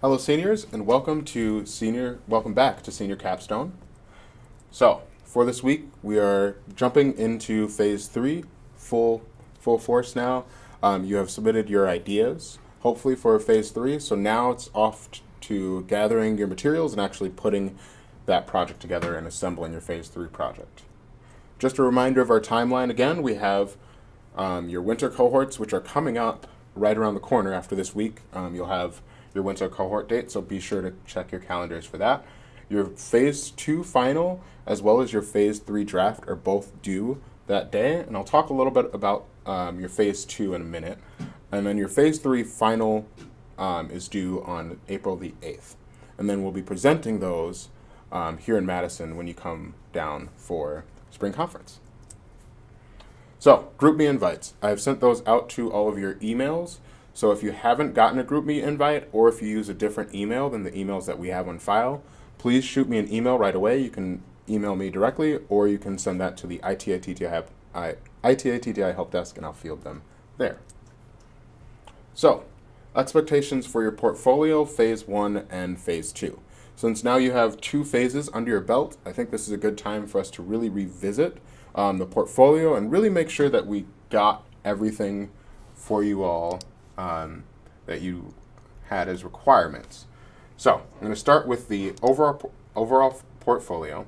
Hello, seniors, and welcome back to Senior Capstone. So, for this week, we are jumping into phase 3, full force now. You have submitted your ideas, hopefully for phase 3. So now it's off to gathering your materials and actually putting that project together and assembling your phase 3 project. Just a reminder of our timeline again, we have your winter cohorts, which are coming up right around the corner after this week. You'll have your winter cohort date, so be sure to check your calendars for that. Your phase 2 final as well as your phase 3 draft are both due that day, and I'll talk a little bit about your phase 2 in a minute. And then your phase 3 final is due on April the 8th. And then we'll be presenting those here in Madison when you come down for spring conference. So, GroupMe invites. I've sent those out to all of your emails. So if you haven't gotten a GroupMe invite, or if you use a different email than the emails that we have on file, please shoot me an email right away. You can email me directly, or you can send that to the ITA-TTI help desk, and I'll field them there. So, expectations for your portfolio, phase 1 and phase 2. Since now you have 2 phases under your belt, I think this is a good time for us to really revisit the portfolio and really make sure that we got everything for you all that you had as requirements. So I'm going to start with the overall portfolio.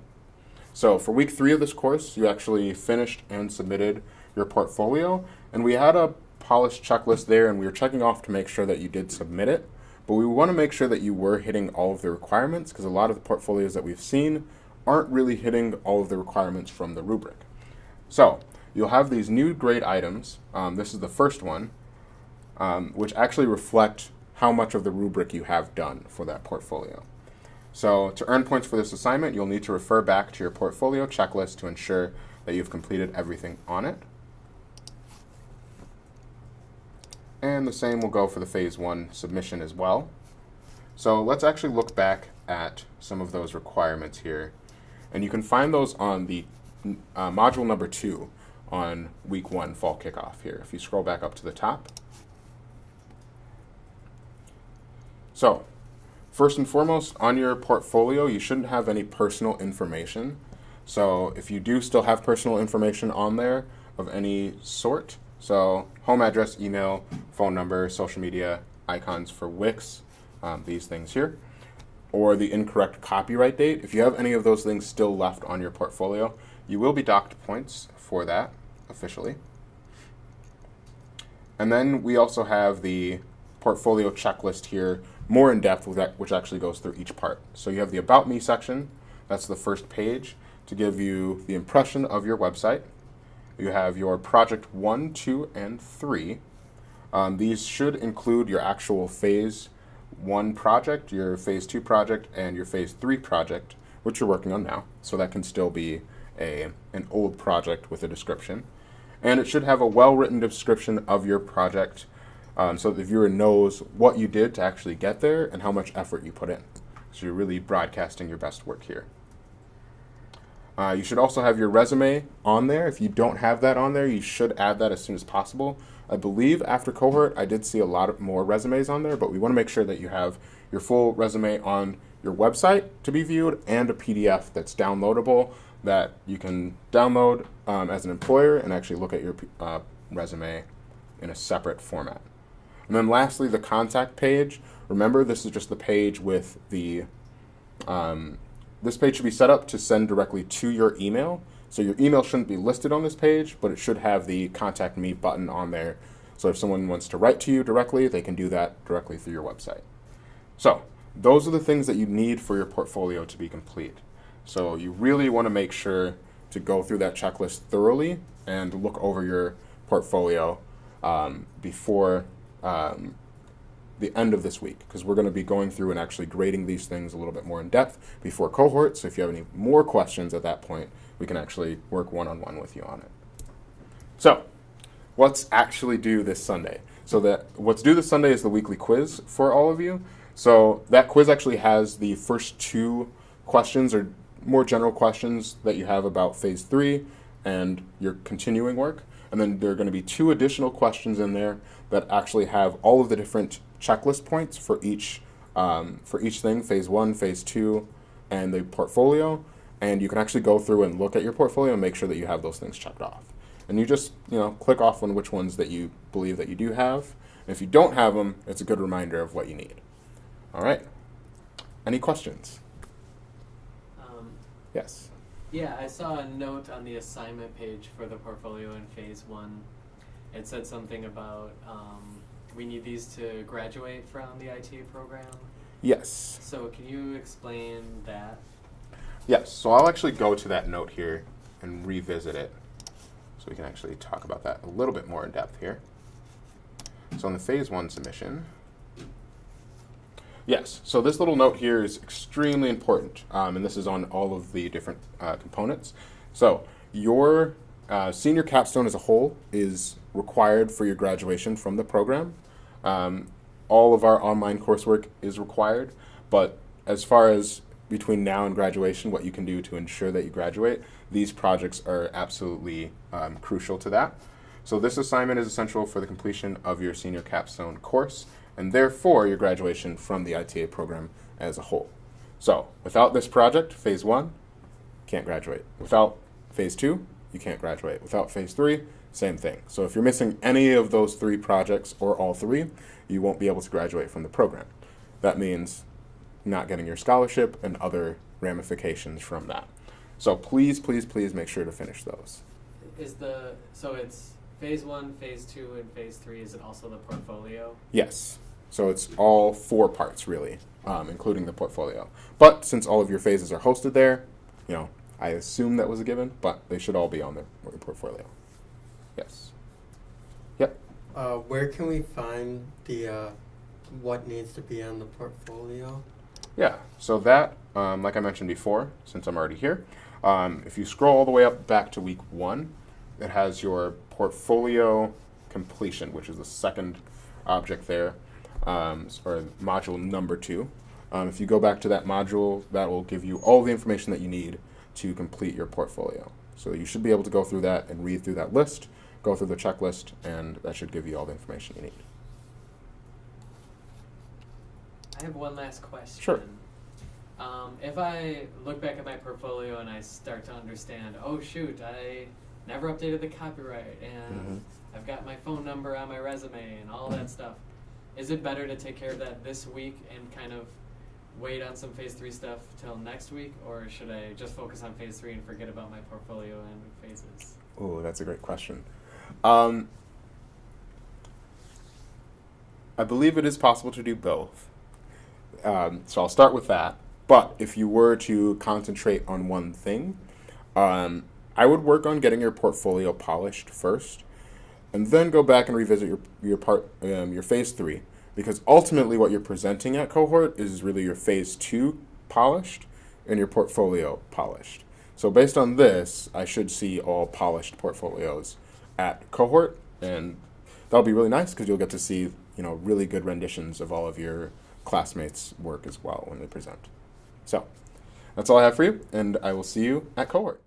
So for week 3 of this course, you actually finished and submitted your portfolio, and we had a polished checklist there, and we were checking off to make sure that you did submit it. But we want to make sure that you were hitting all of the requirements, because a lot of the portfolios that we've seen aren't really hitting all of the requirements from the rubric. So you'll have these new grade items. This is the first one, which actually reflect how much of the rubric you have done for that portfolio. So to earn points for this assignment, you'll need to refer back to your portfolio checklist to ensure that you've completed everything on it. And the same will go for the phase 1 submission as well. So let's actually look back at some of those requirements here. And you can find those on the module number 2 on week 1 fall kickoff here. If you scroll back up to the top. So, first and foremost, on your portfolio, you shouldn't have any personal information. So if you do still have personal information on there of any sort, so home address, email, phone number, social media, icons for Wix, these things here, or the incorrect copyright date, if you have any of those things still left on your portfolio, you will be docked points for that officially. And then we also have the portfolio checklist here, more in depth with that, which actually goes through each part. So you have the About Me section, that's the first page, to give you the impression of your website. You have your project 1, 2, and 3. These should include your actual phase 1 project, your phase 2 project, and your phase 3 project, which you're working on now. So that can still be an old project with a description. And it should have a well-written description of your project, so the viewer knows what you did to actually get there and how much effort you put in. So you're really broadcasting your best work here. You should also have your resume on there. If you don't have that on there, you should add that as soon as possible. I believe after cohort, I did see a lot more resumes on there, but we want to make sure that you have your full resume on your website to be viewed and a PDF that's downloadable that you can download as an employer and actually look at your resume in a separate format. And then lastly, the contact page. Remember, this is just the page with the, this page should be set up to send directly to your email. So your email shouldn't be listed on this page, but it should have the contact me button on there. So if someone wants to write to you directly, they can do that directly through your website. So those are the things that you need for your portfolio to be complete. So you really want to make sure to go through that checklist thoroughly and look over your portfolio before the end of this week, because we're going to be going through and actually grading these things a little bit more in depth before cohort. So if you have any more questions at that point, we can actually work one-on-one with you on it. So what's actually due this Sunday? So what's due this Sunday is the weekly quiz for all of you. So that quiz actually has the first 2 questions or more general questions that you have about phase 3 and your continuing work. And then there are going to be 2 additional questions in there that actually have all of the different checklist points for each for each thing, phase 1, phase 2, and the portfolio. And you can actually go through and look at your portfolio and make sure that you have those things checked off. And you just, click off on which ones that you believe that you do have. And if you don't have them, it's a good reminder of what you need. All right. Any questions? Yes. Yeah, I saw a note on the assignment page for the portfolio in phase 1. It said something about we need these to graduate from the ITA program. Yes. So can you explain that? Yes. So I'll actually go to that note here and revisit it so we can actually talk about that a little bit more in depth here. So on the phase 1 submission, yes, so this little note here is extremely important, and this is on all of the different components. So your senior capstone as a whole is required for your graduation from the program. All of our online coursework is required, but as far as between now and graduation, what you can do to ensure that you graduate, these projects are absolutely crucial to that. So this assignment is essential for the completion of your senior capstone course, and therefore your graduation from the ITA program as a whole. So without this project, phase 1, can't graduate. Without phase 2, you can't graduate. Without phase 3, same thing. So if you're missing any of those 3 projects or all 3, you won't be able to graduate from the program. That means not getting your scholarship and other ramifications from that. So please, please, please make sure to finish those. So it's phase 1, phase 2, and phase 3, is it also the portfolio? Yes. So it's all 4 parts, really, including the portfolio. But since all of your phases are hosted there, I assume that was a given, but they should all be on the portfolio. Yes. Yep. Where can we find the what needs to be on the portfolio? Yeah. So that, like I mentioned before, since I'm already here, if you scroll all the way up back to week 1, it has your portfolio completion, which is the second object there, or module number 2. If you go back to that module, that will give you all the information that you need to complete your portfolio. So you should be able to go through that and read through that list, go through the checklist, and that should give you all the information you need. I have one last question. Sure. If I look back at my portfolio and I start to understand, oh shoot, I never updated the copyright, and I've got my phone number on my resume and all that stuff, is it better to take care of that this week and kind of wait on some phase 3 stuff till next week, or should I just focus on phase 3 and forget about my portfolio and phases? Oh, that's a great question. I believe it is possible to do both. So I'll start with that. But if you were to concentrate on one thing, I would work on getting your portfolio polished first, and then go back and revisit your phase 3. Because ultimately what you're presenting at cohort is really your phase 2 polished and your portfolio polished. So based on this, I should see all polished portfolios at cohort, and that'll be really nice because you'll get to see really good renditions of all of your classmates' work as well when they present. So that's all I have for you, and I will see you at cohort.